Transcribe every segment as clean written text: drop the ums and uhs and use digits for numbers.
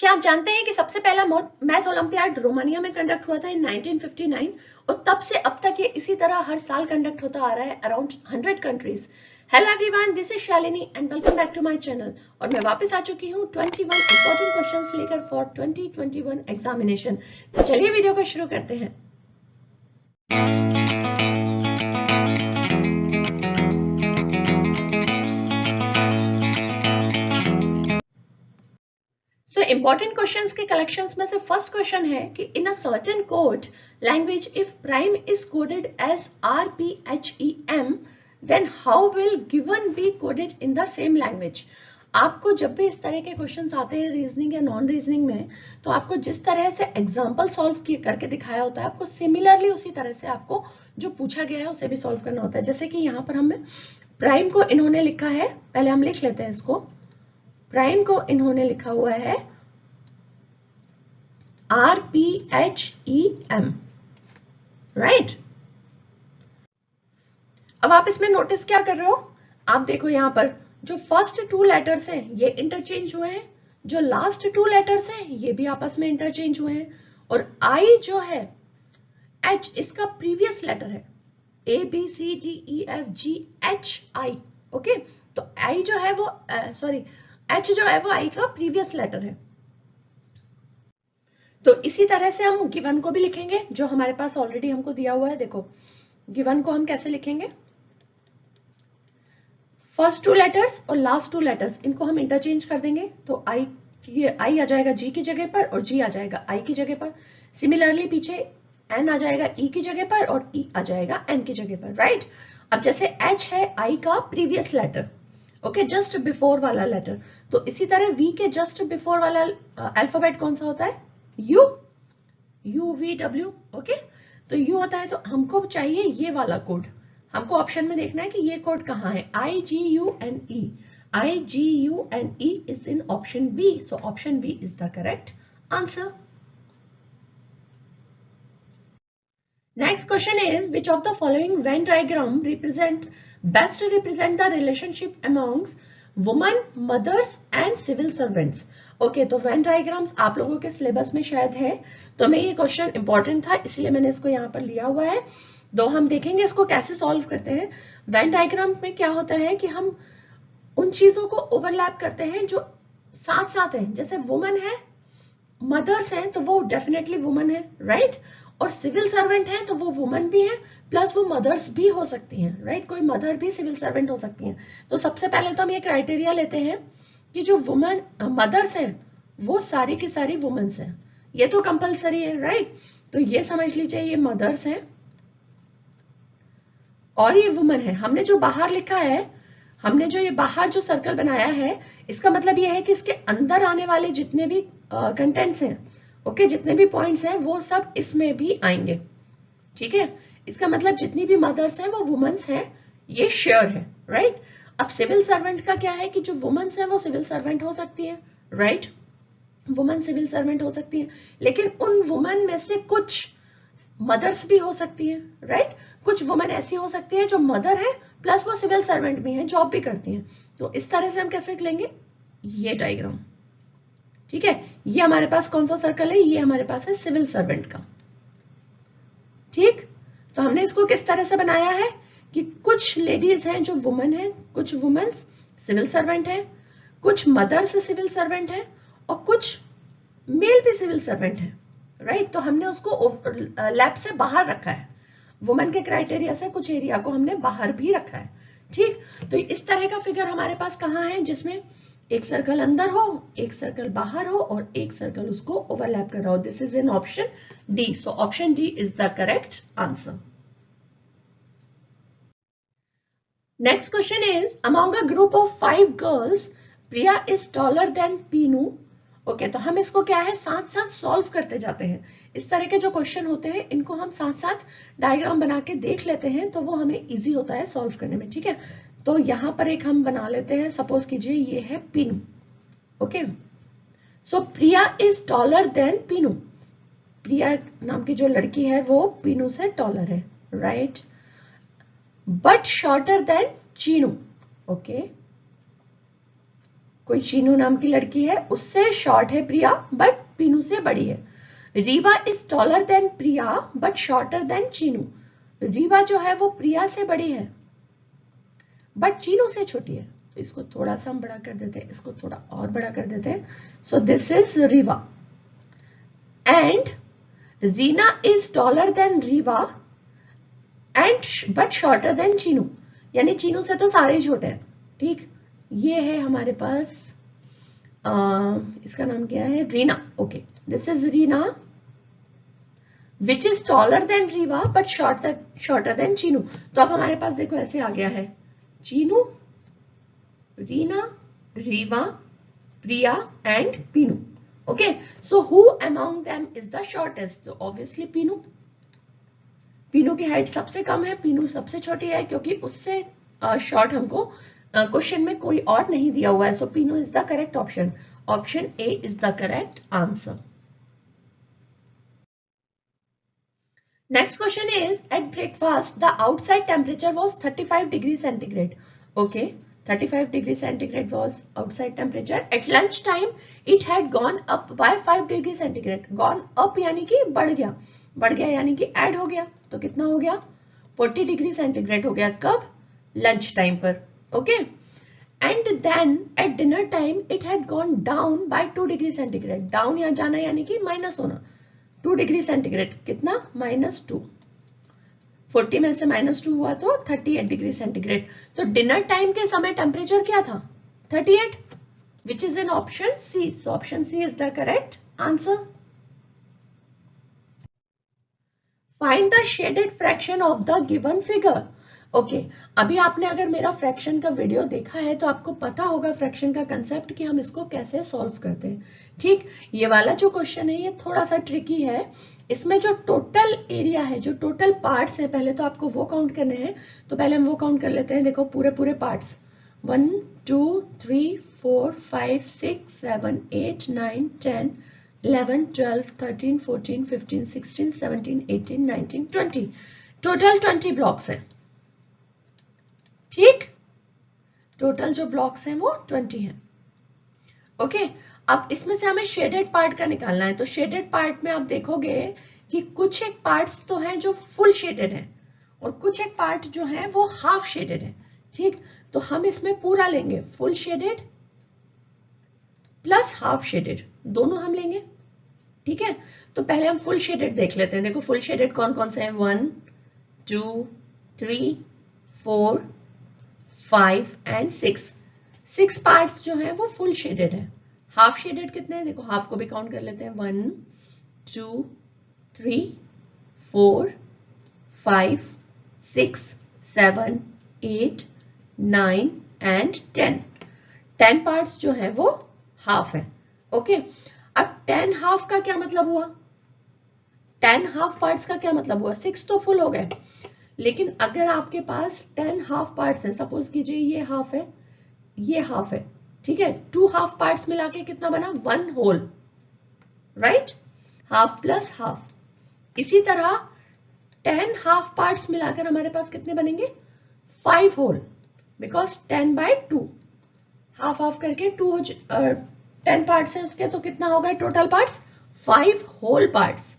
क्या आप जानते हैं कि सबसे पहला मैथ ओलंपियाड रोमानिया में कंडक्ट हुआ था इन 1959 और तब से अब तक ये इसी तरह हर साल कंडक्ट होता आ रहा है around 100 countries. Hello everyone, this is Shalini and welcome back to my channel. और मैं वापस आ चुकी हूँ 21 इंपॉर्टेंट क्वेश्चंस लेकर फॉर 2021 एग्जामिनेशन। तो चलिए वीडियो को शुरू करते हैं। So important questions के collections में से first question है कि in a certain code language if prime is coded as RPHEM then how will given be coded in the same language। आपको जब भी इस तरह के क्वेश्चंस आते हैं रीजनिंग या नॉन रीजनिंग में, तो आपको जिस तरह से एग्जाम्पल सॉल्व करके दिखाया होता है, आपको सिमिलरली उसी तरह से आपको जो पूछा गया है उसे भी सॉल्व करना होता है। जैसे कि यहाँ पर हमें प्राइम को इन्होंने लिखा है, पहले हम लिख लेते हैं इसको। प्राइम को इन्होंने लिखा हुआ है RPHEM, राइट। अब आप इसमें नोटिस क्या कर रहे हो, आप देखो यहाँ पर जो फर्स्ट टू लेटर्स हैं ये इंटरचेंज हुए हैं, जो लास्ट टू लेटर्स हैं ये भी आपस में इंटरचेंज हुए हैं, और आई जो है H इसका प्रीवियस लेटर है, ABCDEFGHI, ओके। तो आई जो है वो H जो है वो आई का प्रीवियस लेटर है। तो इसी तरह से हम गिवन को भी लिखेंगे जो हमारे पास ऑलरेडी हमको दिया हुआ है। देखो गिवन को हम कैसे लिखेंगे, फर्स्ट टू लेटर्स और लास्ट टू लेटर्स इनको हम इंटरचेंज कर देंगे, तो आई आ जाएगा जी की जगह पर और जी आ जाएगा आई की जगह पर। सिमिलरली पीछे एन आ जाएगा ई की जगह पर और ई आ जाएगा एन की जगह पर, राइट। अब जैसे एच है आई का previous letter, okay, just before वाला लेटर, तो इसी तरह वी के जस्ट बिफोर वाला अल्फाबेट कौन सा होता है, यू, UVW, ओके। तो यू होता है, तो हमको चाहिए ये वाला कोड, हमको ऑप्शन में देखना है कि ये कोड कहाँ है, IGUNE, IGUNE is in option B, so option B is the correct answer. Next question is which of the following Venn diagram best represent the relationship amongst women, mothers and civil servants। Okay, तो Venn diagrams आप लोगों के syllabus में शायद है, तो मैं ये क्वेश्चन इंपॉर्टेंट था इसलिए मैंने इसको यहाँ पर लिया हुआ है। तो हम देखेंगे इसको कैसे सॉल्व करते हैं। वेन डायग्राम में क्या होता है कि हम उन चीजों को ओवरलैप करते हैं जो साथ साथ है, जैसे वुमन है, मदर्स हैं तो वो डेफिनेटली वुमन है, राइट, और सिविल सर्वेंट है तो वो वुमन भी है प्लस वो मदर्स भी हो सकती हैं, राइट, कोई मदर भी सिविल सर्वेंट हो सकती हैं। तो सबसे पहले तो हम ये क्राइटेरिया लेते हैं कि जो वुमन मदर्स हैं वो सारी की सारी वुमेन्स हैं, ये तो कंपलसरी है, राइट। तो ये समझ लीजिए ये मदर्स हैं और ये वुमन है। हमने जो बाहर लिखा है, हमने जो ये बाहर जो सर्कल बनाया है, इसका मतलब ये है कि इसके अंदर आने वाले जितने भी कंटेंट्स हैं, ओके, जितने भी पॉइंट्स हैं वो सब इसमें भी आएंगे, ठीक है। इसका मतलब जितनी भी मदर्स हैं वो वुमेन्स हैं, ये श्योर है, राइट। अब सिविल सर्वेंट का क्या है कि जो वुमेन्स हैं वो सिविल सर्वेंट हो सकती है, राइट, वुमेन सिविल सर्वेंट हो सकती है, लेकिन उन वुमेन में से कुछ मदर्स भी हो सकती है, राइट। कुछ वुमेन ऐसी हो सकती है जो मदर है प्लस वो सिविल सर्वेंट भी है, जॉब भी करती हैं। तो इस तरह से हम कैसे लेंगे ये डायग्राम, ठीक है। ये हमारे पास कौन सा सर्कल है, ये हमारे पास है सिविल सर्वेंट का, ठीक। तो हमने इसको किस तरह से बनाया है कि कुछ लेडीज हैं जो वुमेन है, कुछ वुमेन सिविल सर्वेंट है, कुछ मदर्स सिविल सर्वेंट है और कुछ मेल भी सिविल सर्वेंट है, राइट। तो हमने उसको लैब से बाहर रखा है, वुमेन के क्राइटेरिया से कुछ एरिया को हमने बाहर भी रखा है, ठीक। तो इस तरह का फिगर हमारे पास कहाँ है जिसमें एक सर्कल अंदर हो, एक सर्कल बाहर हो और एक सर्कल उसको ओवरलैप कर रहा हो। This is in option D, so option D is the correct answer. Next question is among a group of 5 girls Priya is taller than Pinu. Okay, तो हम इसको क्या है साथ साथ सॉल्व करते जाते हैं। इस तरह के जो क्वेश्चन होते हैं इनको हम साथ साथ डायग्राम बना के देख लेते हैं तो वो हमें इजी होता है सॉल्व करने में, ठीक है। तो यहां पर एक हम बना लेते हैं, सपोज कीजिए ये है Pinu, okay. So Priya is taller than Pinu, Priya नाम की जो लड़की है वो पीनू से टॉलर है, right, but shorter than Chinu, okay. कोई चीनू नाम की लड़की है, उससे शॉर्ट है प्रिया बट पीनू से बड़ी है। Rewa is taller then Priya but shorter than Chinu. Rewa जो है वो प्रिया से बड़ी है बट चीनू से छोटी है। तो इसको थोड़ा सा हम बड़ा कर देते हैं, इसको थोड़ा और बड़ा कर देते हैं। So this is Rewa and Reena is taller than Rewa and but shorter than Chinu, यानी चीनू से तो सारे ही छोटे हैं। ठीक, ये है हमारे पास इसका नाम क्या है, Reena. Okay, this is Reena which is taller than Reeva but shorter than Chinu. तो अब हमारे पास देखो ऐसे आ गया है, Chinu, Reena, Reeva, Priya and Pinu. Okay, so who among them is the shortest? तो ऑब्वियसली पीनू। पीनू की हाइट सबसे कम है, पीनू सबसे छोटी है, क्योंकि उससे शॉर्ट हमको क्वेश्चन में कोई और नहीं दिया हुआ है। So Pinu is the correct option. Option A is the correct answer. Next question is, at breakfast the outside temperature was 35 degrees centigrade. Okay, 35 degrees centigrade was outside temperature. At lunch time it had gone up by 5 degrees centigrade. Gone up यानी कि बढ़ गया यानी कि add हो गया, तो कितना हो गया, 40 डिग्री सेंटीग्रेड हो गया। कब? लंच टाइम पर। Okay, and then at dinner time it had gone down by 2 degree centigrade. Down यहाँ जाना यानी कि माइनस होना, 2 डिग्री सेंटीग्रेड कितना, -2। 40 में से -2 हुआ तो 38 डिग्री सेंटीग्रेड। तो डिनर टाइम के समय टेम्परेचर क्या था, 38, which is in option C. So option C is the correct answer. Find the shaded fraction of the given figure. Okay, अभी आपने अगर मेरा फ्रैक्शन का वीडियो देखा है तो आपको पता होगा फ्रैक्शन का कंसेप्ट कि हम इसको कैसे सॉल्व करते हैं। ठीक, ये वाला जो क्वेश्चन है ये थोड़ा सा ट्रिकी है। इसमें जो टोटल एरिया है, जो टोटल पार्ट्स हैं, पहले तो आपको वो काउंट करने हैं। तो पहले हम वो काउंट कर लेते हैं। देखो पूरे पार्ट्स, 1 2 3 4 5 6 7 8 9 10 11 12 13 14 15 16 17 18 19 20, टोटल 20 ब्लॉक्स हैं। ठीक, टोटल जो ब्लॉक्स हैं वो 20 हैं। ओके, अब इसमें से हमें शेडेड पार्ट का निकालना है। तो शेडेड पार्ट में आप देखोगे कि कुछ एक पार्ट्स तो हैं जो फुल शेडेड हैं और कुछ एक पार्ट जो है वो हाफ शेडेड है। ठीक, तो हम इसमें पूरा लेंगे, full shaded plus half shaded, दोनों हम लेंगे। ठीक है, तो पहले हम फुल शेडेड देख लेते हैं। देखो फुल शेडेड कौन कौन से हैं, 1 2 3 4 5 एंड 6 पार्ट्स जो हैं वो फुल शेडेड है। हाफ शेडेड कितने हैं, देखो हाफ को भी काउंट कर लेते हैं, 1 2 3 4 5 6 7 8 9 एंड 10 पार्ट्स जो हैं वो हाफ है। ओके, अब 10 हाफ का क्या मतलब हुआ, 10 हाफ पार्ट्स का क्या मतलब हुआ, 6 तो फुल हो गए। लेकिन अगर आपके पास 10 हाफ पार्ट्स हैं, सपोज कीजिए ये हाफ है, ये हाफ है, ठीक है, 2 हाफ पार्ट्स मिला के कितना बना, 1 whole, right, half plus half. इसी तरह 10 हाफ पार्ट्स मिलाकर हमारे पास कितने बनेंगे, 5 होल, बिकॉज 10/2, हाफ हाफ करके 10 पार्ट्स हैं उसके, तो कितना होगा टोटल पार्ट्स, 5 होल पार्ट्स।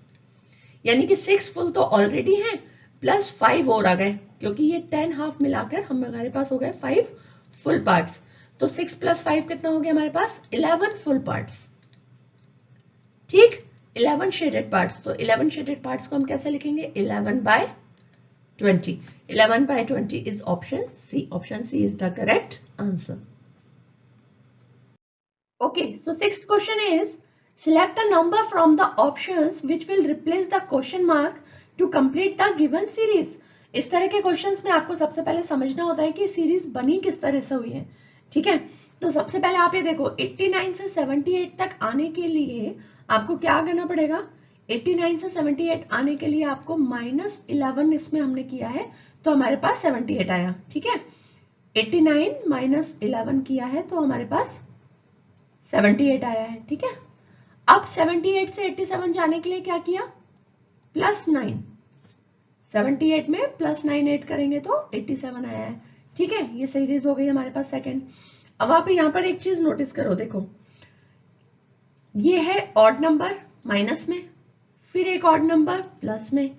यानी कि 6 फुल तो ऑलरेडी हैं प्लस 5 और आ गए, क्योंकि ये 10 हाफ मिलाकर हमारे पास हो गए 5 फुल पार्ट्स। तो 6 + 5 कितना हो गया हमारे पास, 11 फुल पार्ट्स। ठीक, 11 शेडेड पार्ट्स। तो 11 शेडेड पार्ट्स को हम कैसे लिखेंगे, 11/20। 11/20 is option C. Option C is the correct answer. Okay, so sixth question is, select a number from the options which will replace the question mark to complete the given series. इस तरह के questions में आपको सबसे पहले समझना होता है कि सीरीज बनी किस तरह से हुई है। ठीक है, तो सबसे पहले आप ये देखो 89 से 78 तक आने के लिए आपको क्या करना पड़ेगा, 89 से 78 आने के लिए आपको -11 इसमें हमने किया है, तो हमारे पास 78 आया। ठीक है, 89 - 11 किया है तो हमारे पास 78 आया है। ठीक है, अब 78 से 87 जाने के लिए क्या किया, +9, 78 में +9 ऐड करेंगे तो 87 आया है। ठीक है, ये सीरीज हो गई हमारे पास सेकंड। अब आप यहाँ पर एक चीज नोटिस करो, देखो ये है ऑड नंबर माइनस में, फिर एक ऑड नंबर प्लस में,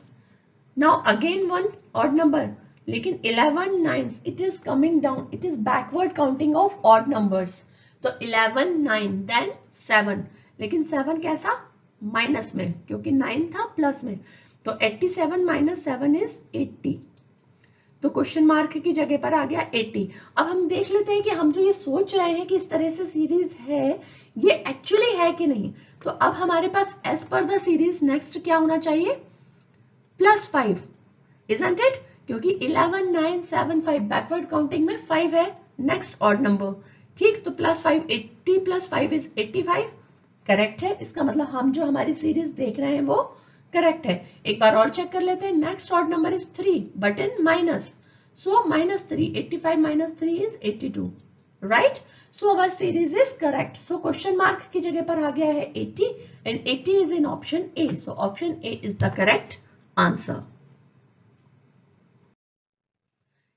now again one odd number, लेकिन 11 9 it is coming down, it is backward counting of odd numbers. तो 11 9 देन 7, लेकिन 7 कैसा, माइनस में, क्योंकि 9 था प्लस में। तो 87 माइनस 7 इज 80, तो क्वेश्चन मार्क की जगह पर आ गया 80। अब हम देख लेते हैं कि हम जो ये सोच रहे हैं कि इस तरह से सीरीज है, ये एक्चुअली है कि नहीं। तो अब हमारे पास as per the series next क्या होना चाहिए, +5, इजंट इट, क्योंकि 11 9 7 5 बैकवर्ड काउंटिंग में 5 है नेक्स्ट ऑड नंबर, ठीक। तो +5, 80 + 5 इज 85, करेक्ट है। इसका मतलब हम जो हमारी सीरीज देख रहे हैं वो करेक्ट है। एक बार और चेक कर लेते हैं, next odd number is 3 but in minus, so -3, 85 - 3 is 82, right. So our series is correct. So question mark की जगह पर आ गया है 80 and 80 is in option A, so option A is the correct answer.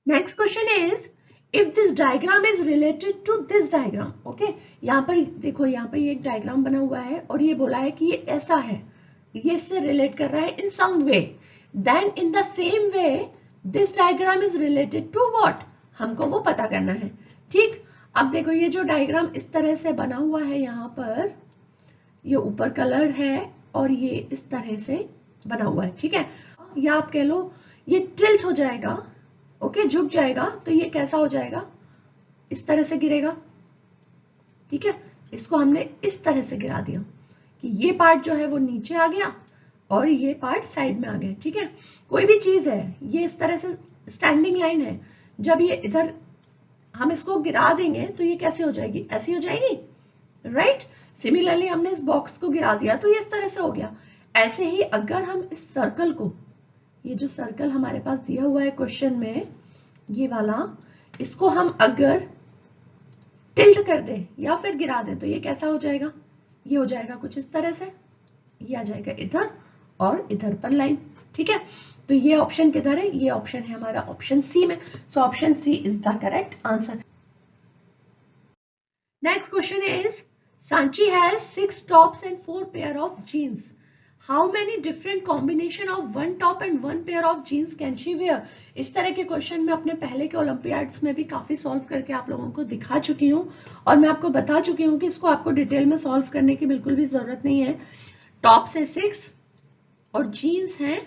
Next question is if this diagram is related to this diagram, okay, यहाँ पर देखो, यहाँ पर ये एक डायग्राम बना हुआ है और ये बोला है कि ये ऐसा है, ये इससे रिलेट कर रहा है in some way, then in the same way this diagram is related to what, हमको वो पता करना है, ठीक। अब देखो ये जो डायग्राम इस तरह से बना हुआ है, यहाँ पर ये ऊपर कलर है और ये इस तरह से बना हुआ है, ठीक है। या आप कह लो ये टिल्ट हो जाएगा, ओके, झुक जाएगा, तो ये कैसा हो जाएगा, इस तरह से गिरेगा, ठीक है। इसको हमने इस तरह से गिरा दिया कि ये पार्ट जो है वो नीचे आ गया और ये पार्ट साइड में आ गया, ठीक है। कोई भी चीज है, ये इस तरह से स्टैंडिंग लाइन है, जब ये इधर हम इसको गिरा देंगे तो ये कैसे हो जाएगी, ऐसी हो जाएगी, राइट। सिमिलरली हमने इस बॉक्स को गिरा दिया तो ये इस तरह से हो गया। ऐसे ही अगर हम इस सर्कल को, ये जो सर्कल हमारे पास दिया हुआ है क्वेश्चन में, ये वाला, इसको हम अगर टिल्ट कर दें या फिर गिरा दें तो ये कैसा हो जाएगा, ये हो जाएगा कुछ इस तरह से, ये आ जाएगा इधर और इधर पर लाइन, ठीक है। तो ये ऑप्शन किधर है, ये ऑप्शन है हमारा ऑप्शन सी में, so option C is the correct answer. Next question is Sanchi has 6 tops and 4 pair of jeans, How many different combination of 1 top and 1 pair of jeans can she wear? इस तरह के question मैं अपने पहले के Olympiads में भी काफी सॉल्व करके आप लोगों को दिखा चुकी हूँ और मैं आपको बता चुकी हूँ कि इसको आपको डिटेल में सॉल्व करने की बिल्कुल भी जरूरत नहीं है। टॉप्स है 6 और जीन्स है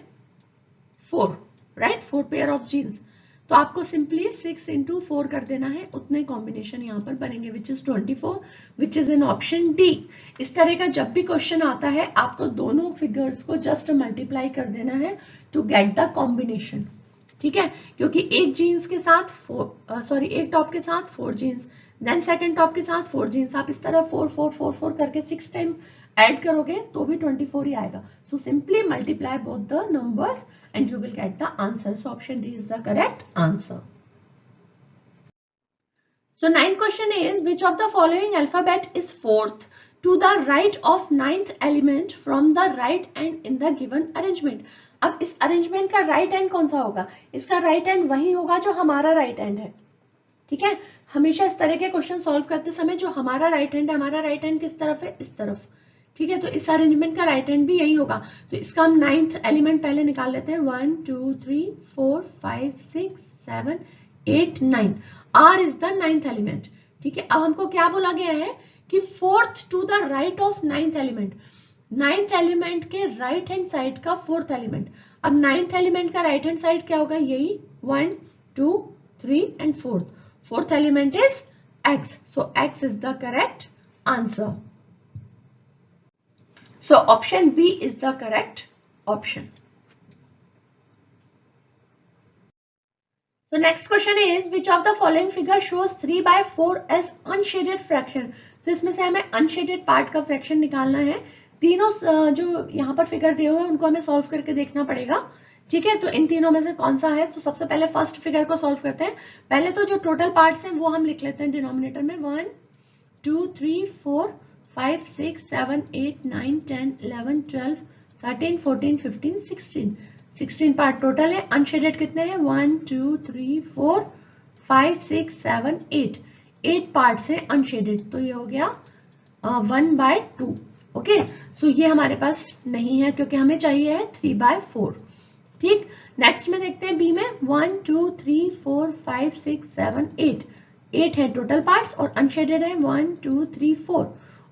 4, राइट, 4 पेयर ऑफ जीन्स। तो आपको सिंपली 6 × 4 कर देना है, उतने कॉम्बिनेशन यहाँ पर बनेंगे, which is 24, which is in option D. इस तरह का जब भी क्वेश्चन आता है आपको दोनों फिगर्स को जस्ट मल्टीप्लाई कर देना है टू गेट द कॉम्बिनेशन, ठीक है। क्योंकि एक जीन्स के साथ एक टॉप के साथ 4 जीन्स, देन सेकंड टॉप के साथ 4 जीन्स, आप इस तरह 4 4 4 4 करके 6 टाइम ऐड करोगे तो भी 24 ही आएगा। So simply multiply both the numbers and you will get the answer. So option D is the correct answer. So ninth question is, which of the following alphabet is fourth to the right of ninth element from the right hand in the given arrangement? अब इस arrangement का right hand कौन सा होगा, इसका right hand वही होगा जो हमारा राइट हैंड है, ठीक है। हमेशा इस तरह के क्वेश्चन सॉल्व करते समय जो हमारा राइट हैंड है, हमारा राइट हैंड किस तरफ है, इस तरफ, ठीक है। तो इस अरेंजमेंट का राइट हैंड भी यही होगा। तो इसका हम 9th एलिमेंट पहले निकाल लेते हैं, 1 2 3 4 5 6 7 8 9, are is the 9th element, ठीक है। अब हमको क्या बोला गया है कि 4th to the right of 9th element, 9th element के राइट हैंड साइड का 4th एलिमेंट। अब 9th एलिमेंट का राइट हैंड साइड क्या होगा, यही 1 2 3 and 4th element is x, so x is the correct answer. So option B is the correct option. So next question is, which of the following figure shows 3/4 as unshaded fraction? तो इसमें से हमें unshaded part का fraction निकालना है। तीनों जो यहाँ पर फिगर दिए हुए हैं उनको हमें सॉल्व करके देखना पड़ेगा, ठीक है। तो इन तीनों में से कौन सा है, तो सबसे पहले फर्स्ट फिगर को सॉल्व करते हैं। पहले तो जो टोटल पार्ट्स हैं वो हम लिख लेते हैं डिनोमिनेटर में, 1 2 3 4 5 6 7 8 9 10 11 12 13 14 15 16 पार्ट टोटल है। अनशेडेड कितने हैं, 1 2 3 4 5 6 7 8, 8 पार्ट्स हैं अनशेडेड, तो ये हो गया 1/2। ओके, सो ये हमारे पास नहीं है क्योंकि हमें चाहिए है 3/4। ठीक, नेक्स्ट में देखते हैं बी में 1 2 3 4 5 6 7 8 है टोटल पार्ट्स और अनशेडेड है 1 2 3 4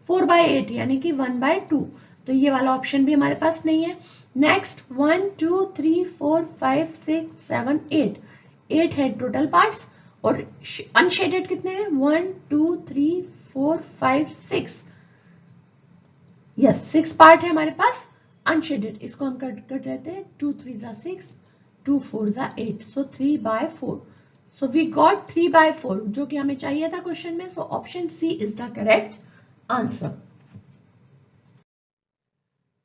4/8 यानी कि 1/2, तो ये वाला ऑप्शन भी हमारे पास नहीं है। नेक्स्ट 1 2 3 4 5 6 7 8 है टोटल पार्ट्स और अनशेडेड कितने हैं 1 2 3 4 5 6, यस 6 पार्ट है हमारे पास अनशेडेड। इसको हम कट कर देते हैं 2 3 जा 6 2 4 जा 8, सो 3/4। सो वी गॉट 3/4 जो कि हमें चाहिए था क्वेश्चन में, so option C is the correct answer.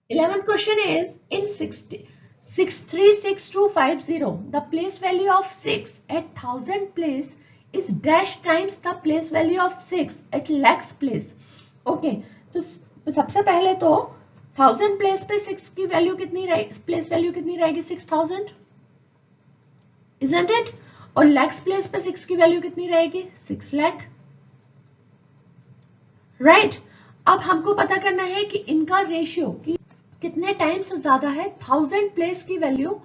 11th question is in 636250 the place value of 6 at 1000 place is dash times the place value of 6 at lakhs place। Okay, तो सबसे पहले तो 1000 प्लेस पे 6 की वैल्यू कितनी रहेगी, place value कितनी रहेगी 6000, isn't it? और lakhs प्लेस पे 6 की वैल्यू कितनी रहेगी 6 लाख, राइट। अब हमको पता करना है कि इनका रेशियो कितने टाइम्स ज्यादा है, 1000 प्लेस की वैल्यू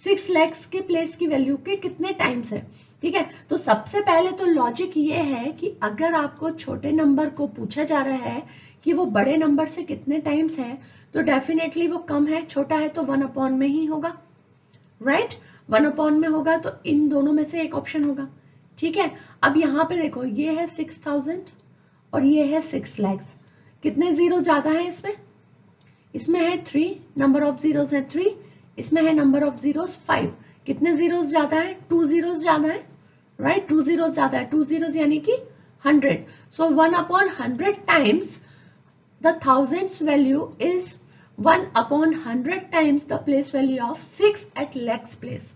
6 लैक्स के प्लेस की वैल्यू के कितने टाइम्स है। ठीक है, तो सबसे पहले तो लॉजिक ये है कि अगर आपको छोटे नंबर को पूछा जा रहा है कि वो बड़े नंबर से कितने टाइम्स है, तो डेफिनेटली वो कम है, छोटा है तो 1/, में ही होगा, राइट 1/, में होगा, तो इन दोनों में से एक ऑप्शन होगा। ठीक है, अब यहाँ पे देखो ये है 6000 और ये है 6 लैक्स, कितने जीरो ज्यादा है इसमें, इसमें है 3, नंबर ऑफ जीरोस है 3, इसमें है नंबर ऑफ जीरोस 5, कितने जीरोस ज्यादा है 2 जीरोस ज्यादा है, राइट 2 जीरोस ज्यादा है, 2 जीरोस यानी कि 100, so 1/100 times the thousands value is 1/100 times the place value of 6 at lakhs place.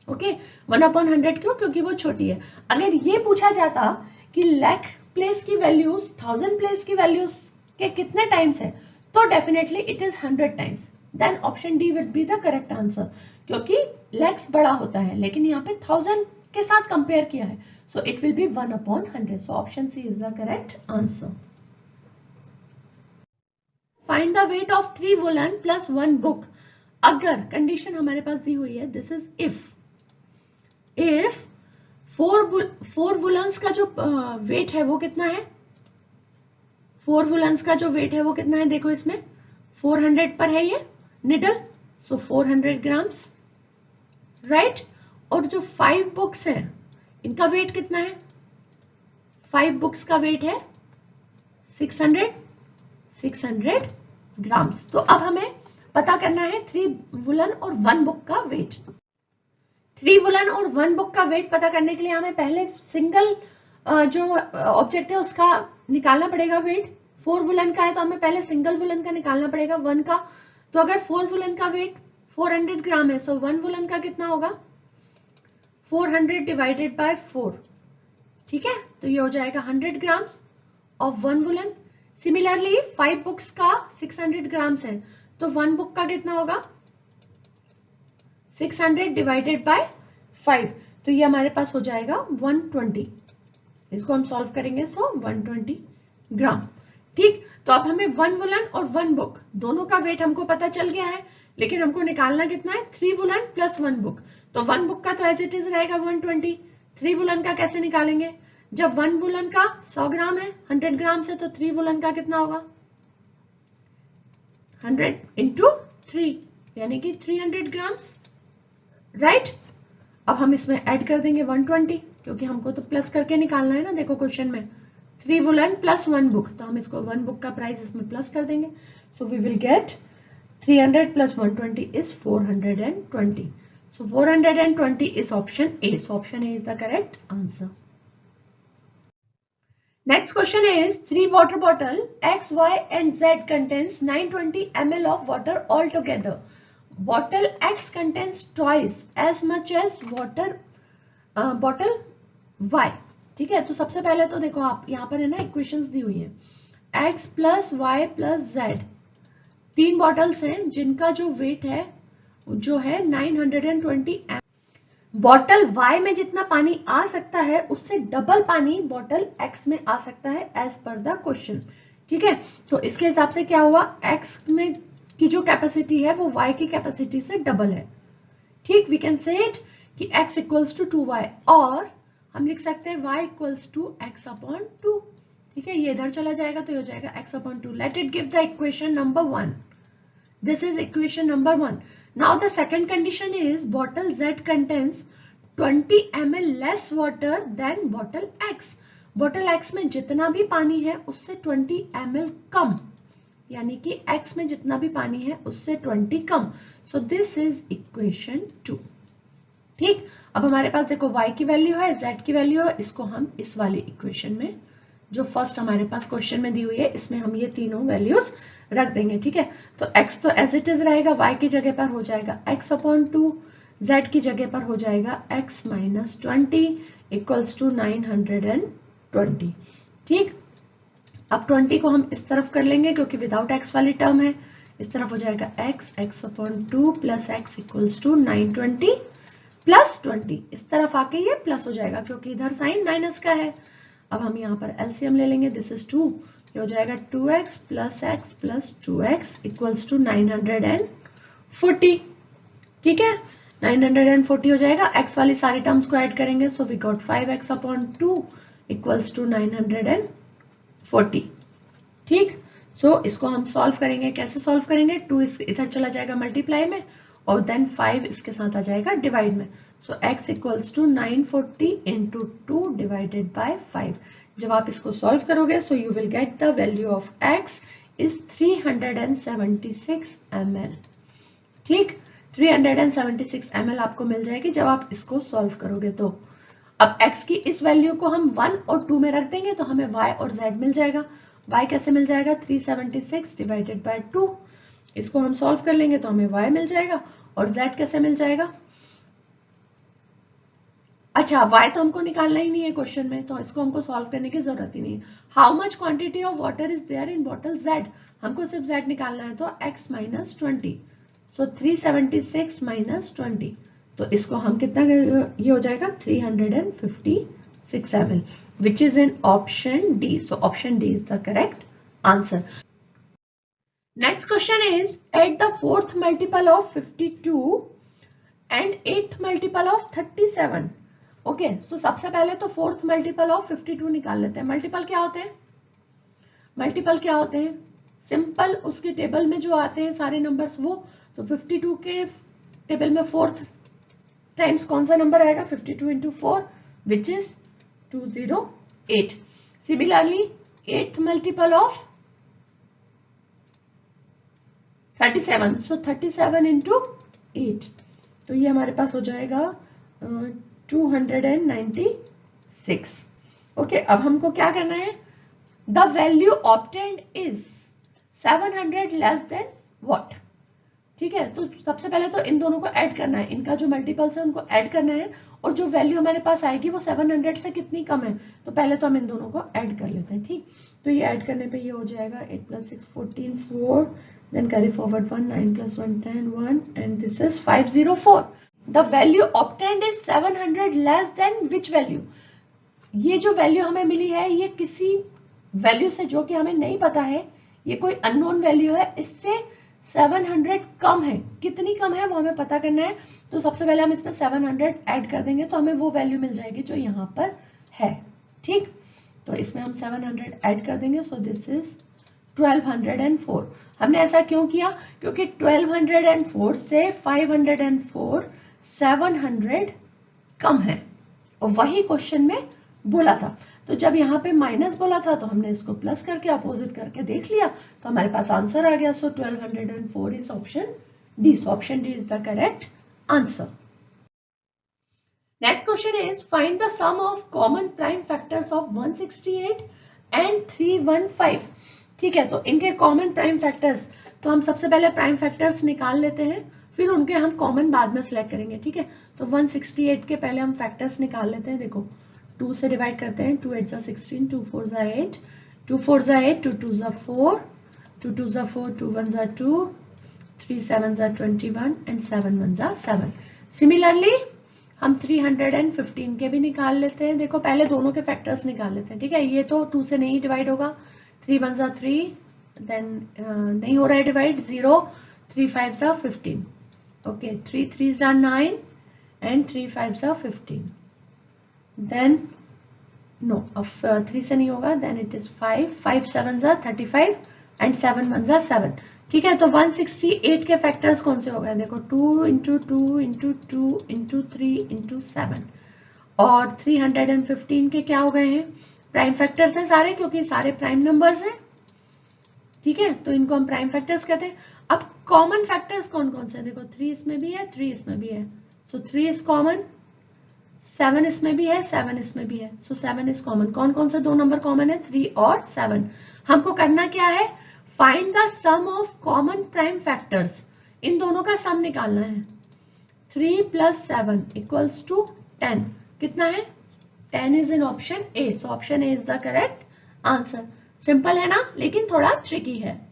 Okay, 1/100 क्यों, क्योंकि वो छोटी है। अगर ये पूछा जाता कि लैख प्लेस की वैल्यूज 1000 प्लेस की वैल्यूज के कितने टाइम्स है, तो definitely it is 100 times, then option D will be the correct answer, क्योंकि लैक्स बड़ा होता है लेकिन यहाँ पे 1000 के साथ कंपेयर किया है, so it will be 1/100, so option C is the correct answer. Find the weight of 3 woollen plus 1 book. अगर कंडीशन हमारे पास दी हुई है, दिस इज इफ 4 वुलन्स का जो वेट है वो कितना है, 4 वुलन्स का जो वेट है वो कितना है, देखो इसमें 400 पर है ये निडल, सो 400 ग्राम्स, राइट। और जो 5 बुक्स है इनका वेट कितना है, 5 बुक्स का वेट है 600 ग्राम्स। तो अब हमें पता करना है 3 वुलन और 1 बुक का वेट। 3 वुलन और 1 बुक का वेट पता करने के लिए हमें पहले सिंगल जो ऑब्जेक्ट है उसका निकालना पड़ेगा वेट। 4 वुलन का है तो हमें पहले सिंगल वुलन का निकालना पड़ेगा 1 का। तो अगर 4 वुलन का वेट 400 ग्राम है, सो 1 वुलन का कितना होगा 400 डिवाइडेड बाय 4, ठीक है, तो ये हो जाएगा 100 grams of 1 woollen. Similarly 5 books का 600 ग्राम्स है, तो 1 बुक का कितना होगा 600 डिवाइडेड बाय 5, तो ये हमारे पास हो जाएगा 120। इसको हम सॉल्व करेंगे, सो 120 ग्राम। ठीक, तो अब हमें 1 वुलन और 1 बुक दोनों का वेट हमको पता चल गया है, लेकिन हमको निकालना कितना है 3 वुलन प्लस 1 बुक। तो 1 बुक का तो एज इट इज रहेगा 120, 3 वुलन का कैसे निकालेंगे, जब 1 वुलन का 100 ग्राम है 100 ग्राम से, तो 3 वुलन का कितना होगा 100 इंटू 3 यानी कि 300 ग्राम्स, राइट। अब हम इसमें ऐड कर देंगे 120, क्योंकि हमको तो प्लस करके निकालना है ना, देखो क्वेश्चन में 3 वुलन प्लस 1 बुक, तो हम इसको 1 बुक का प्राइस इसमें प्लस कर देंगे, so we will get 300 plus 120 is 420. So 420 is option A. So option A is the correct answer. Next question is 3 water bottle X, Y and Z contains 920 ml of water altogether. Bottle X contains twice as much as water bottle Y. ठीक है, तो सबसे पहले तो देखो आप यहाँ पर है ना इक्वेशंस दी हुई है, X plus Y plus Z, 3 bottles हैं जिनका जो वेट है जो है 920 ml, बॉटल Y में जितना पानी आ सकता है उससे डबल पानी बॉटल X में आ सकता है एज पर द क्वेश्चन। ठीक है, तो इसके हिसाब से क्या हुआ, X में की जो कैपेसिटी है वो Y की कैपेसिटी से डबल है। ठीक, वी कैन से इट कि x इक्वल्स टू 2y, और हम लिख सकते हैं y equals to x upon 2। ठीक है, ये इधर चला जाएगा तो ये हो जाएगा x upon 2। Let it give the equation number 1। This is equation number 1. Now the second condition is bottle Z contains 20 ml less water than bottle X. Bottle X में जितना भी पानी है उससे 20 ml कम, यानी कि X में जितना भी पानी है उससे 20 कम। So this is equation 2. ठीक, अब हमारे पास देखो y की वैल्यू है, z की वैल्यू है, इसको हम इस वाली इक्वेशन में जो फर्स्ट हमारे पास क्वेश्चन में दी हुई है इसमें हम ये तीनों वैल्यूज रख देंगे। ठीक है, तो x तो एज इट इज रहेगा, y की जगह पर हो जाएगा x अपॉन 2, z की जगह पर हो जाएगा x माइनस 20 इक्वल्स टू 920। ठीक, अब 20 को हम इस तरफ कर लेंगे क्योंकि विदाउट x वाली टर्म है, इस तरफ हो जाएगा x upon 2 plus x equals to 920 plus 20, इस तरफ आके ये प्लस हो जाएगा क्योंकि इधर साइन माइनस का है। अब हम यहाँ पर एलसीएम ले लेंगे, दिस इज 2, ये हो जाएगा 2x plus x plus 2x equals to 940। ठीक है, 940 हो जाएगा, x वाली सारी टर्म्स को ऐड करेंगे, so we got 5x upon 2 equals to 940। ठीक, सो इसको हम सॉल्व करेंगे, कैसे सॉल्व करेंगे, 2 इधर चला जाएगा मल्टीप्लाई में और देन 5 इसके साथ आ जाएगा डिवाइड में। So x equals to 940 into 2 divided by 5। जब आप इसको सॉल्व करोगे so you will get the value of x is 376 ml। ठीक, 376 ml आपको मिल जाएगी जब आप इसको सॉल्व करोगे। तो अब x की इस वैल्यू को हम 1 और 2 में रख देंगे तो हमें y और z मिल जाएगा। y कैसे मिल जाएगा, 376 डिवाइडेड बाय 2, इसको हम सॉल्व कर लेंगे तो हमें y मिल जाएगा, और z कैसे मिल जाएगा, अच्छा y तो हमको निकालना ही नहीं है क्वेश्चन में, तो इसको हमको सॉल्व करने की जरूरत ही नहीं है। How much quantity of water is there in bottle z, हमको सिर्फ z निकालना है, तो x माइनस 20, सो 376 माइनस 20, तो इसको हम कितना, ये हो जाएगा 356 ml, which is in option D. So option D is the correct answer. Next question is, add the fourth multiple of 52 and eighth multiple of 37. Okay, सो सबसे पहले तो फोर्थ मल्टीपल ऑफ 52 निकाल लेते हैं। मल्टीपल क्या होते हैं, मल्टीपल क्या होते हैं, सिंपल उसके टेबल में जो आते हैं सारे नंबर्स वो, तो 52 के टेबल में फोर्थ टाइम्स कौन सा नंबर आएगा, 52 into 4 which is 208। Similarly eighth multiple of 37, so 37 into 8, तो ये हमारे पास हो जाएगा 296। ओके, अब हमको क्या करना है, the value obtained is 700 less than what. ठीक है, तो सबसे पहले तो इन दोनों को ऐड करना है, इनका जो मल्टीपल्स है उनको ऐड करना है, और जो वैल्यू हमारे पास आएगी वो 700 से कितनी कम है, तो पहले तो हम इन दोनों को ऐड कर लेते हैं। ठीक, तो ये ऐड करने पे ये हो जाएगा 8 + 6 14 4, then carry forward 1, 9 + 1 10 1, and this is 504। The value obtained is 700 less than which value? ये जो वैल्यू हमें मिली है ये किसी वैल्यू से जो कि हमें नहीं पता है, ये कोई अननोन वैल्यू है, इससे 700 कम है, कितनी कम है वो हमें पता करना है। तो सबसे पहले हम इसमें 700 ऐड कर देंगे तो हमें वो वैल्यू मिल जाएगी जो यहाँ पर है। ठीक, तो इसमें हम 700 ऐड कर देंगे, सो दिस इज 1204। हमने ऐसा क्यों किया, क्योंकि 1204 से 504 700 कम है, और वही क्वेश्चन में बोला था। तो जब यहाँ पे माइनस बोला था तो हमने इसको प्लस करके अपोजिट करके देख लिया, तो हमारे पास आंसर आ गया। So 1204 is option D. So option D is the correct answer. Next question is, find the sum of common prime factors of 168 and 315। ठीक है, तो इनके कॉमन प्राइम फैक्टर्स, तो हम सबसे पहले प्राइम फैक्टर्स निकाल लेते हैं, फिर उनके हम कॉमन बाद में सिलेक्ट करेंगे। ठीक है, तो 168 के पहले हम फैक्टर्स निकाल लेते हैं। देखो 2 से डिवाइड करते हैं, 2 8 = 16, 2 4 = 8, 2 4 = 8, 2 2 = 4, 2 2 = 4, 2 1 = 2, 3 7 = 21 एंड 7 1 = 7। सिमिलरली हम 315 के भी निकाल लेते हैं। देखो पहले दोनों के फैक्टर्स निकाल लेते हैं, ठीक है। ये तो 2 से नहीं डिवाइड होगा, 3 1 जा 3, देन नहीं हो रहा है डिवाइड, 0, 3 5 जा 15, ओके, 3 3 जा 9 एंड 3 5 जा 15, देन नो, अब 3 से नहीं होगा, देन इट इज 5 5 7 जा 35 एंड 7 1 जा 7, ठीक है। तो 168 के फैक्टर्स कौन से हो गए, देखो 2 इंटू 2 इंटू 2 इंटू 3 इंटू 7, और 315 के क्या हो गए हैं, प्राइम फैक्टर्स हैं सारे, क्योंकि सारे प्राइम नंबर्स हैं, ठीक है। तो इनको हम प्राइम फैक्टर्स कहते हैं। अब कॉमन फैक्टर्स कौन कौन से, देखो 3 इसमें भी है, 3 इसमें भी है, सो 3 इज कॉमन, 7 इसमें भी है, 7 इसमें भी है, सो 7 इज कॉमन। कौन कौन से दो नंबर कॉमन है, 3 और 7। हमको करना क्या है, find the sum of common prime factors, इन दोनों का सम निकालना है। 3 + 7 इक्वल्स टू 10, कितना है, 10 is in option A, so option A is the correct answer. Simple है ना, लेकिन थोड़ा ट्रिकी है।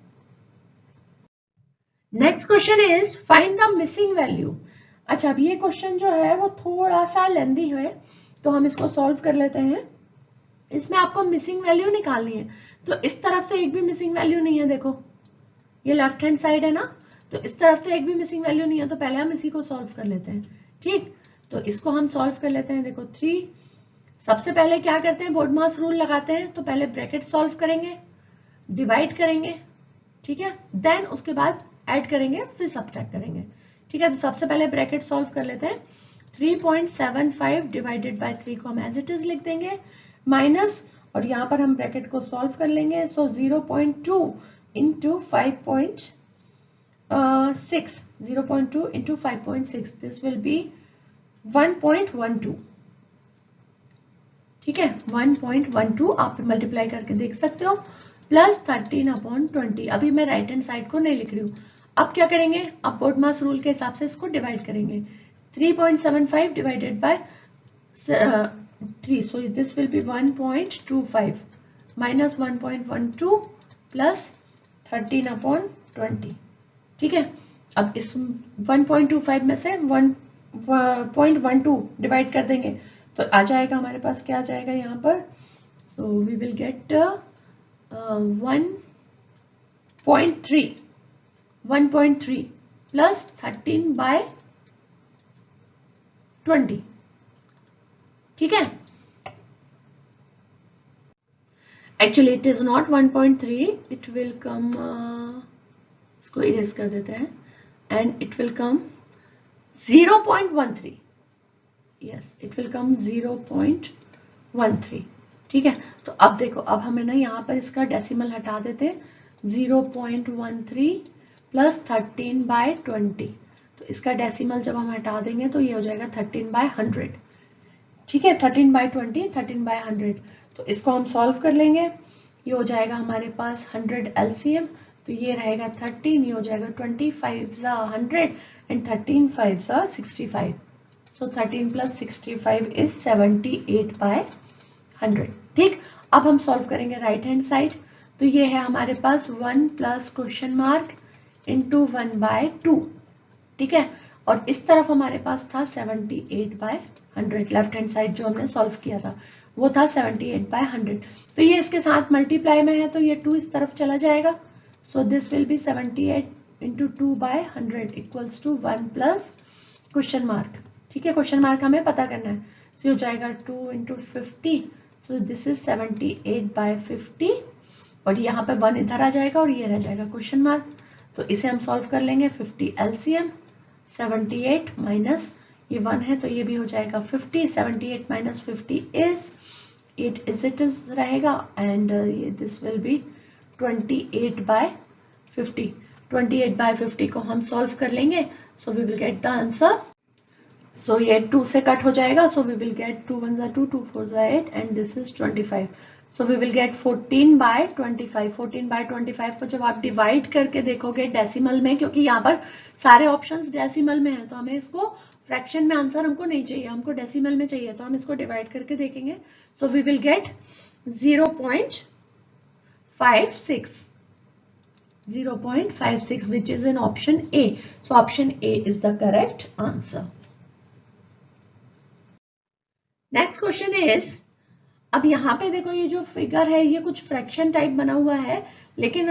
Next question is find the missing value. अच्छा, अब ये क्वेश्चन जो है वो थोड़ा सा लेंदी है, तो हम इसको सॉल्व कर लेते हैं। इसमें आपको मिसिंग वैल्यू निकालनी है, तो इस तरफ से एक भी मिसिंग वैल्यू नहीं है, देखो ये लेफ्ट हैंड साइड है ना, तो इस तरफ तो एक भी मिसिंग वैल्यू नहीं है, तो पहले हम इसी को सॉल्व कर लेते हैं, ठीक। तो इसको हम सॉल्व कर लेते हैं। देखो 3, सबसे पहले क्या करते हैं, बोर्ड मास रूल लगाते हैं, तो पहले ब्रैकेट सॉल्व करेंगे, डिवाइड करेंगे, ठीक है, देन उसके बाद ऐड करेंगे, फिर सब्ट्रैक्ट करेंगे, ठीक है। तो सबसे पहले ब्रैकेट सॉल्व कर लेते हैं। 3.75 डिवाइडेड बाय 3 को हम एज इट इज लिख देंगे, माइनस, और यहाँ पर हम ब्रैकेट को सॉल्व कर लेंगे, सो 0.2 into 5.6, 0.2 into 5.6, this will B 1.12, ठीक है, 1.12 आप मल्टीप्लाई करके देख सकते हो, प्लस 13/20। अभी मैं राइट हैंड साइड को नहीं लिख रही हूँ। अब क्या करेंगे, अब बोर्ड मास रूल के हिसाब से इसको डिवाइड करेंगे। 3.75 divided by 3, so this will B 1.25 minus 1.12 plus 13/20, ठीक है। अब इस 1.25 में से 1.12 डिवाइड कर देंगे, तो आ जाएगा हमारे पास, क्या आ जाएगा यहाँ पर, so we will get 1.3 plus 13/20, ठीक है। Actually it is not 1.3, it will come, इसको इरेज कर देते हैं, and it will come 0.13, yes it will come 0.13, ठीक है। तो अब देखो, अब हमें ना यहाँ पर इसका डेसिमल हटा देते हैं, 0.13 प्लस 13/20, तो इसका डेसिमल जब हम हटा देंगे तो ये हो जाएगा 13/100, ठीक है, 13/20, 13/100। तो इसको हम सॉल्व कर लेंगे, ये हो जाएगा हमारे पास 100 LCM, तो ये रहेगा 13, ये हो जाएगा 25 ज़ा 100 एंड 13 5 ज़ा 65, सो 13 + 65 इज 78/100, ठीक। अब हम सॉल्व करेंगे राइट हैंड साइड, तो ये है हमारे पास 1 प्लस क्वेश्चन मार्क इंटू 1/2, ठीक है, और इस तरफ हमारे पास था 78/100, लेफ्ट हैंड साइड जो हमने सॉल्व किया था वो था 78/100, तो ये इसके साथ मल्टीप्लाई में है, तो ये 2 इस तरफ चला जाएगा, so this will be 78 into 2/100 equals to 1 plus question mark, ठीक है, क्वेश्चन मार्क हमें पता करना है, सो हो जाएगा 2 इंटू 50, सो दिस इज 78/50, और यहाँ पे 1 इधर आ जाएगा और ये रह जाएगा क्वेश्चन मार्क, तो इसे हम सॉल्व कर लेंगे। 50 LCM, 78 माइनस ये 1 है तो ये भी हो जाएगा 50, 78 minus 50 is 8 is it is रहेगा, एंड ये दिस विल बी 28/50, 28/50 को हम सॉल्व कर लेंगे, so we will get the answer, so ये 2 से कट हो जाएगा, सो वी विल गेट 2 1 ज़ा 2, 2 4 ज़ा 8 and this is 25, so we will get 14/25, 14/25 को जब आप डिवाइड करके देखोगे डेसिमल में, क्योंकि यहाँ पर सारे ऑप्शंस डेसिमल में हैं, तो हमें इसको फ्रैक्शन में आंसर हमको नहीं चाहिए, हमको डेसिमल में चाहिए, तो हम इसको डिवाइड करके देखेंगे, so we will get 0.56, 0.56 which is in option A, so option A is the correct answer. Next question is, अब यहाँ पे देखो ये जो फिगर है ये कुछ फ्रैक्शन टाइप बना हुआ है, लेकिन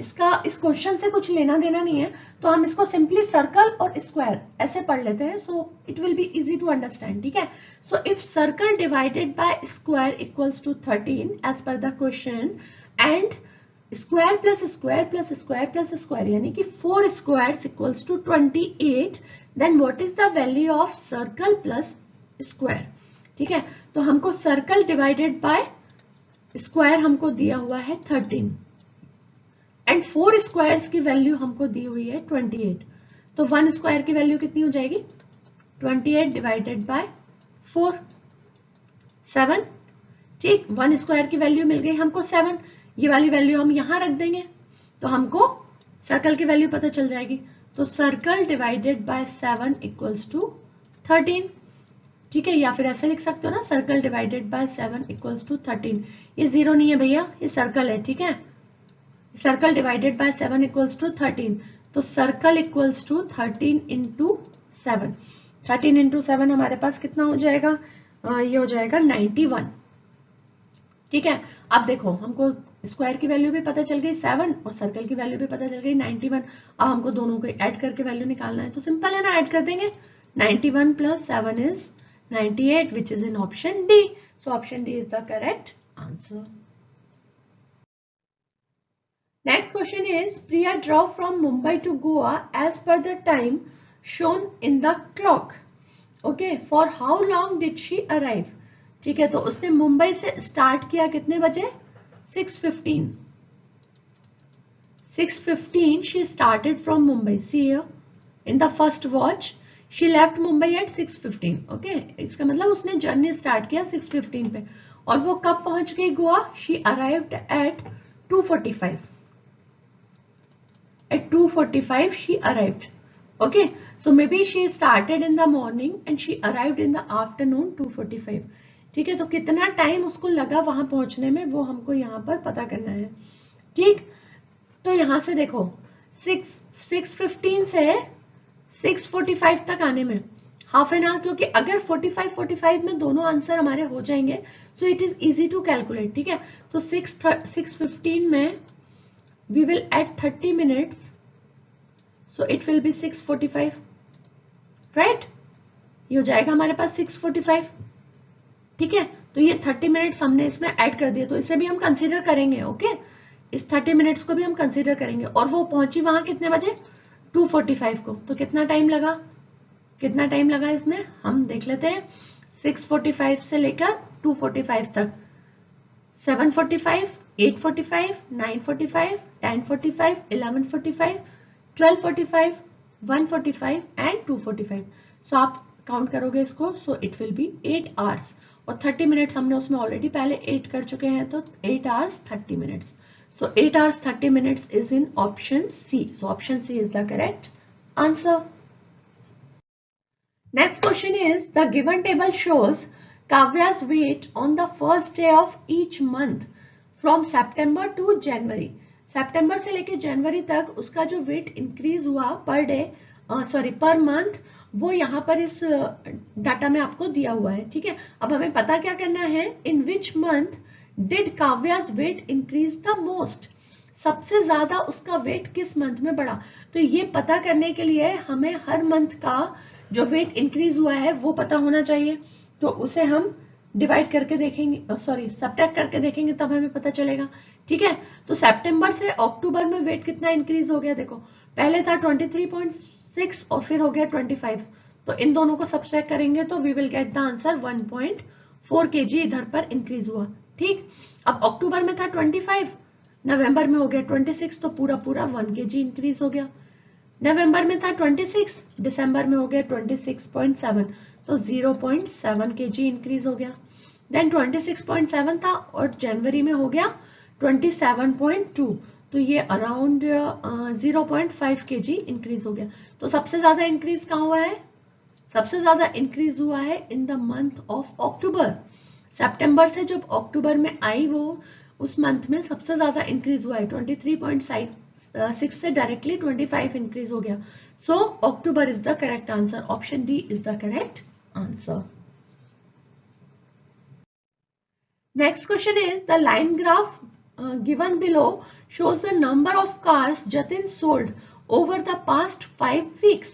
इसका इस क्वेश्चन से कुछ लेना देना नहीं है, तो हम इसको सिंपली सर्कल और स्क्वायर ऐसे पढ़ लेते हैं, so it will be easy to understand, ठीक है। So if circle divided by square equals to 13 as per the question, and square plus square plus square plus square यानी कि 4 squares equals to 28, then what is the value of circle plus square, ठीक है। तो हमको circle divided by square हमको दिया हुआ है 13 एंड 4 स्क्वायर्स की वैल्यू हमको दी हुई है 28, तो 1 स्क्वायर की वैल्यू कितनी हो जाएगी, 28 डिवाइडेड बाय 4, 7, ठीक। 1 स्क्वायर की वैल्यू मिल गई हमको 7, ये वाली वैल्यू हम यहां रख देंगे तो हमको सर्कल की वैल्यू पता चल जाएगी, तो circle divided by 7 equals to 13, ठीक है। या फिर ऐसे लिख सकते हो ना, circle divided by 7 equals to 13, ये जीरो नहीं है भैया, ये सर्कल है, ठीक है। Circle divided by 7 equals to 13, तो circle equals to 13 into 7, 13 into 7 हमारे पास कितना हो जाएगा, ये हो जाएगा 91, ठीक है। अब देखो हमको स्क्वायर की वैल्यू भी पता चल गई 7 और सर्कल की वैल्यू भी पता चल गई 91, अब हमको दोनों को ऐड करके वैल्यू निकालना है, तो सिंपल है ना, ऐड कर देंगे, 91 plus 7 is 98, which is in option D. So option D is the correct answer. Next question is, Priya drove from Mumbai to Goa as per the time shown in the clock. Okay, for how long did she arrive? ठीक है, तो उसने मुंबई से start किया कितने बजे, 6:15. 6:15 she started from Mumbai. See here in the first watch she left Mumbai at 6:15. Okay, इसका मतलब उसने जर्नी स्टार्ट किया 6:15 पे, और वो कब पहुंच गई Goa, she arrived at 2:45. At 2:45 she arrived. Okay, so maybe she started in the morning and she arrived in the afternoon 2:45. ठीक है, तो कितना टाइम उसको लगा वहां पहुंचने में वो हमको यहाँ पर पता करना है, ठीक। तो यहां से देखो 6:15 से 6:45 तक आने में हाफ एन आवर, क्योंकि अगर 45 में दोनों आंसर हमारे हो जाएंगे so it is easy to calculate, ठीक है। तो 6:15 में we will add 30 minutes, so it will be 6:45, right, ये हो जाएगा हमारे पास 6:45, ठीक है। तो ये 30 मिनट्स हमने इसमें ऐड कर दिए, तो इसे भी हम कंसीडर करेंगे, ओके, इस 30 मिनट्स को भी हम कंसीडर करेंगे। और वो पहुंची वहां कितने बजे, 2:45 को, तो कितना टाइम लगा इसमें हम देख लेते हैं। 6:45 से लेकर 2:45 तक, 7:45, 8:45, 9:45, 10:45, 11:45, 12:45, 1:45 एंड 2:45। सो आप काउंट करोगे इसको, सो इट विल बी 8 आवर्स, और 30 मिनट्स हमने उसमें ऑलरेडी पहले 8 कर चुके हैं, तो 8 hours 30 minutes. So 8 hours 30 minutes is in option C. So option C is the correct answer. Next question is, the given table shows Kavya's weight on the first day of each month from September to January. September से लेके जनवरी तक उसका जो weight increase हुआ per month, वो यहाँ पर इस डाटा में आपको दिया हुआ है, ठीक है। अब हमें पता क्या करना है, in which month did Kavya's weight increase the most, सबसे ज्यादा उसका वेट किस मंथ में बढ़ा। तो ये पता करने के लिए हमें हर मंथ का जो वेट इंक्रीज हुआ है वो पता होना चाहिए, तो उसे हम डिवाइड करके देखेंगे, सब्ट्रैक्ट करके देखेंगे, तब हमें पता चलेगा, ठीक है। तो सितंबर से अक्टूबर में वेट कितना इंक्रीज हो गया, देखो पहले था 23.6 और फिर हो गया 25, तो इन दोनों को सब्ट्रैक्ट करेंगे तो we will get the answer 1.4 kg इधर पर इंक्रीज हुआ, ठीक। अब अक्टूबर में था 25, नवंबर में हो गया 26, तो पूरा 1 kg इंक्रीज हो गया। नवंबर में था 26, दिसंबर में हो गया 26.7, तो 0.7 kg इंक्रीज हो गया। देन 26.7 था और जनवरी में हो गया 27.2, तो ये अराउंड 0.5 kg इंक्रीज हो गया। तो सबसे ज्यादा इंक्रीज कहाँ हुआ है, सबसे ज्यादा इंक्रीज हुआ है in the month of October. सितंबर से जब अक्टूबर में आई वो उस मंथ में सबसे ज्यादा इंक्रीज हुआ है, 23.6 से डायरेक्टली 25 इंक्रीज हो गया। So October is the correct answer, option D is the correct answer. Next question is the line graph given below shows the number of cars Jatin sold over the past 5 weeks.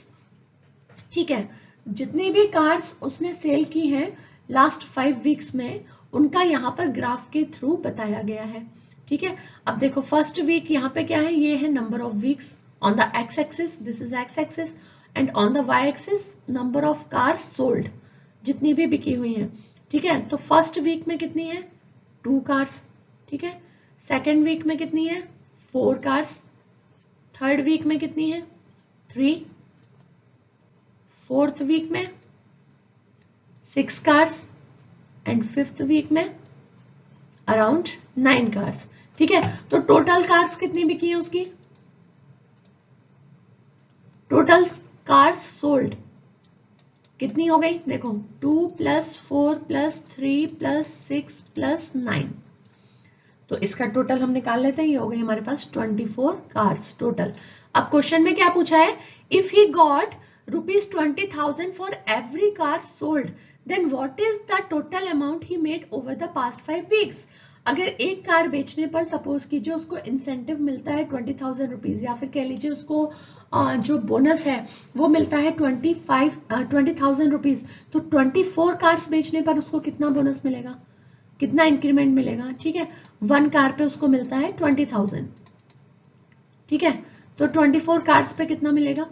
ठीक है, जितनी भी cars उसने cell की हैं last 5 weeks में, उनका यहाँ पर ग्राफ के थ्रू बताया गया है. ठीक है, अब देखो फर्स्ट वीक यहाँ पे क्या है, ये है number of weeks on the x axis, this is x axis, and on the y axis number of cars sold, जितनी भी बिकी हुई हैं. ठीक है, तो फर्स्ट वीक में कितनी है, 2 कार्स. ठीक है, सेकेंड वीक में कितनी है, 4 कार्स. थर्ड वीक में कितनी है, 3. फोर्थ वीक में 6 कार्स एंड फिफ्थ वीक में अराउंड 9 कार्स. ठीक है, तो टोटल कार्स कितनी बिकी है उसकी, टोटल कार्स सोल्ड कितनी हो गई, देखो 2 + 4 + 3 + 6 + 9. तो इसका टोटल हम निकाल लेते हैं, ये हो गई हमारे पास 24 कार्स टोटल. अब क्वेश्चन में क्या पूछा है, if he got ₹20,000 for every car sold then what is the total amount he made over the past 5 weeks. अगर एक कार बेचने पर सपोज कीजिए उसको इंसेंटिव मिलता है 20,000 रुपीज, या फिर कह लीजिए उसको जो बोनस है वो मिलता है 20,000 रुपीज, तो 24 कार्स बेचने पर उसको कितना बोनस मिलेगा, कितना इंक्रीमेंट मिलेगा. ठीक है, 1 कार पे उसको मिलता है 20,000. ठीक है, तो 24 कार्स पे कितना मिलेगा,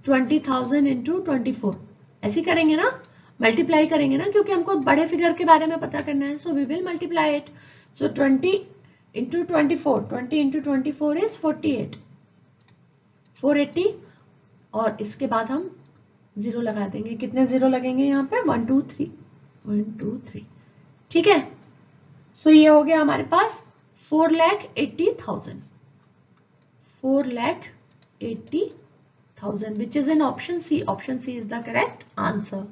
20,000 इंटू 24, ऐसे करेंगे ना, मल्टीप्लाई करेंगे ना, क्योंकि हमको बड़े फिगर के बारे में पता करना है. So we will multiply it. So 20 into 24, 20 into 24 is 48, 480, और इसके बाद हम 0 लगा देंगे. कितने 0 लगेंगे यहाँ पे, 1 2 3, 1 2 3. ठीक है, सो ये हो गया हमारे पास 4,80,000, 4,80,000, which is in option C. Option C is the correct answer.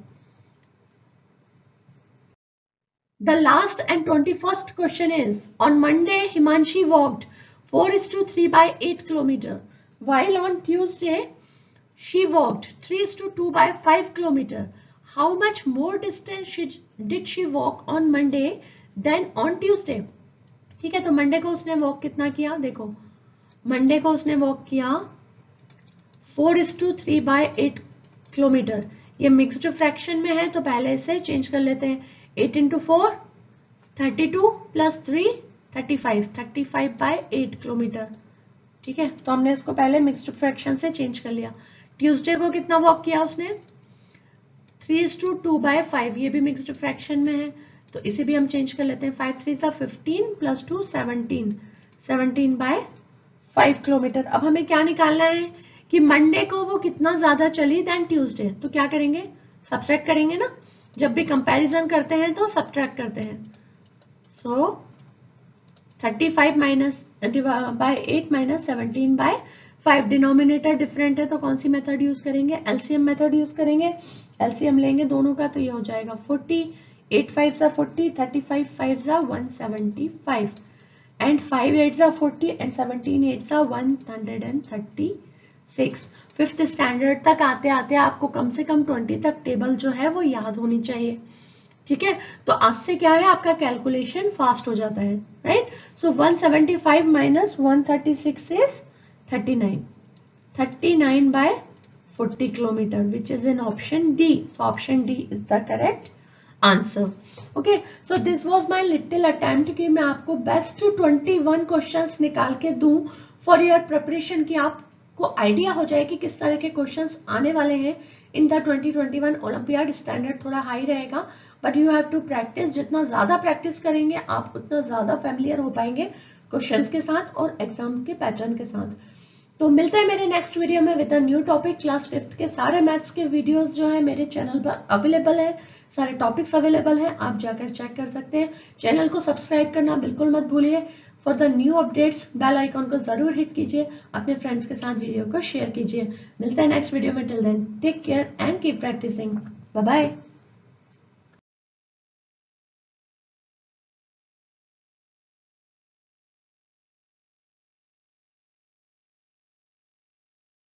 The last and 21st question is, on Monday Himanshi walked 4:3 by 8 km, while on Tuesday she walked 3:2 by 5 km. How much more distance did she walk on Monday than on Tuesday? ठीक है, तो Monday को उसने walk कितना किया, देखो Monday को उसने वॉक किया 4:3 by 8 किलोमीटर. ये मिक्स्ड फ्रैक्शन में है तो पहले इसे चेंज कर लेते हैं. 8 × 4 32 + 3 35, 35 by 8 किलोमीटर. ठीक है, तो हमने इसको पहले मिक्स्ड फ्रैक्शन से चेंज कर लिया. ट्यूसडे को कितना वॉक किया उसने, 3:2 by 5, ये भी मिक्स्ड फ्रैक्शन में है तो इसे भी हम चेंज कर लेते हैं. 5 3 15 + 2 17, 17 by 5 किलोमीटर. अब हमें क्या निकालना है कि मंडे को वो कितना ज्यादा चली देन ट्यूसडे, तो क्या करेंगे, सब्ट्रैक्ट करेंगे ना, जब भी कंपैरिजन करते हैं तो सब्ट्रैक्ट करते हैं. सो 35 by 8 - 17 by 5, डिनोमिनेटर डिफरेंट है तो कौन सी मेथड यूज करेंगे, एलसीएम मेथड यूज करेंगे. एलसीएम लेंगे दोनों का तो ये हो जाएगा 40, 8 5 40, 35 5 175, and 5 8 40 and 17 8 136. फिफ्थ स्टैंडर्ड तक आते आते आपको कम से कम 20 तक टेबल जो है वो याद होनी चाहिए. ठीक है, तो आज से क्या है, आपका कैलकुलेशन फास्ट हो जाता है, right. So 175 - 136 is 39, 39 by 40 kilometre, which is in option D. So option D is the correct answer. Okay, so this was my little attempt कि मैं आपको बेस्ट 21 क्वेश्चंस निकाल के दूं फॉर योर प्रिपरेशन, कि आपको आइडिया हो जाए कि किस तरह के क्वेश्चंस आने वाले हैं इन द 2021 ओलंपियाड. स्टैंडर्ड थोड़ा हाई रहेगा but you have to practice. जितना ज्यादा प्रैक्टिस करेंगे आप उतना ज्यादा फैमिलियर हो पाएंगे क्वेश्चंस के साथ और एग्जाम के पैटर्न के साथ. तो मिलते हैं मेरे नेक्स्ट वीडियो में with a new topic. Class 5th के सारे मैथ्स के वीडियोस जो है मेरे चैनल पर अवेलेबल है, सारे टॉपिक्स अवेलेबल हैं, आप जाकर चेक कर सकते हैं. चैनल को सब्सक्राइब करना बिल्कुल मत भूलिए. For the new updates bell icon को जरूर हिट कीजिए, अपने फ्रेंड्स के साथ वीडियो को शेयर कीजिए. मिलते हैं नेक्स्ट वीडियो में. Till then take care and keep practicing. Bye bye.